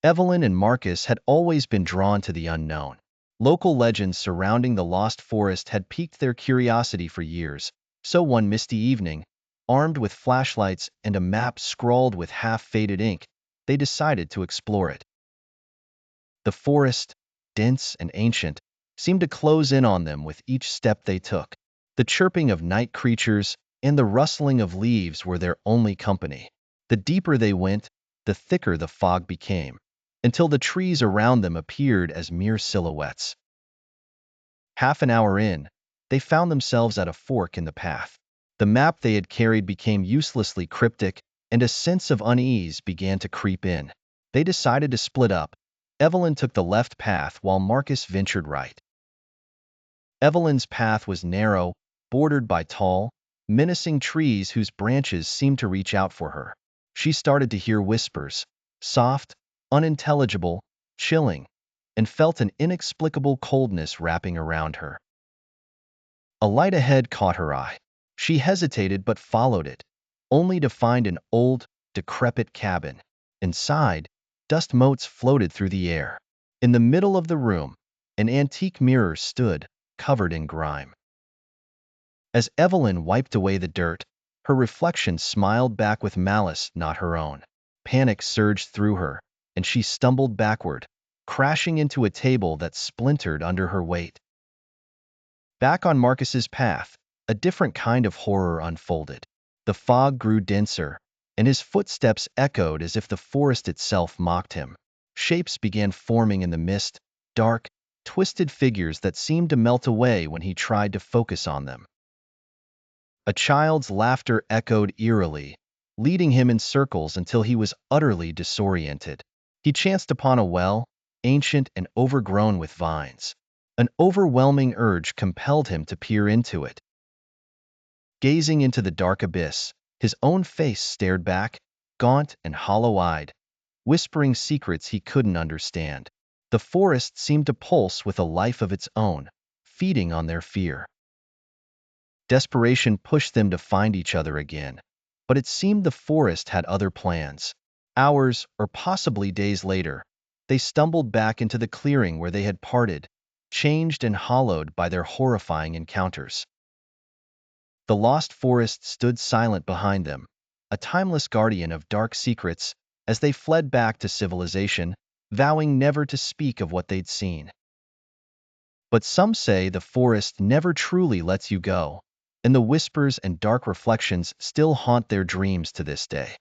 Evelyn and Marcus had always been drawn to the unknown. Local legends surrounding the lost forest had piqued their curiosity for years, so one misty evening, armed with flashlights and a map scrawled with half-faded ink, they decided to explore it. The forest, dense and ancient, seemed to close in on them with each step they took. The chirping of night creatures and the rustling of leaves were their only company. The deeper they went, the thicker the fog became, until the trees around them appeared as mere silhouettes. Half an hour in, they found themselves at a fork in the path. The map they had carried became uselessly cryptic, and a sense of unease began to creep in. They decided to split up. Evelyn took the left path while Marcus ventured right. Evelyn's path was narrow, bordered by tall, menacing trees whose branches seemed to reach out for her. She started to hear whispers, soft, unintelligible, chilling, and felt an inexplicable coldness wrapping around her. A light ahead caught her eye. She hesitated but followed it, only to find an old, decrepit cabin. Inside, dust motes floated through the air. In the middle of the room, an antique mirror stood, covered in grime. As Evelyn wiped away the dirt, her reflection smiled back with malice not her own. Panic surged through her, and she stumbled backward, crashing into a table that splintered under her weight. Back on Marcus's path, a different kind of horror unfolded. The fog grew denser, and his footsteps echoed as if the forest itself mocked him. Shapes began forming in the mist, dark, twisted figures that seemed to melt away when he tried to focus on them. A child's laughter echoed eerily, leading him in circles until he was utterly disoriented. He chanced upon a well, ancient and overgrown with vines. An overwhelming urge compelled him to peer into it. Gazing into the dark abyss, his own face stared back, gaunt and hollow-eyed, whispering secrets he couldn't understand. The forest seemed to pulse with a life of its own, feeding on their fear. Desperation pushed them to find each other again, but it seemed the forest had other plans. Hours, or possibly days later, they stumbled back into the clearing where they had parted, changed and hollowed by their horrifying encounters. The lost forest stood silent behind them, a timeless guardian of dark secrets, as they fled back to civilization, vowing never to speak of what they'd seen. But some say the forest never truly lets you go, and the whispers and dark reflections still haunt their dreams to this day.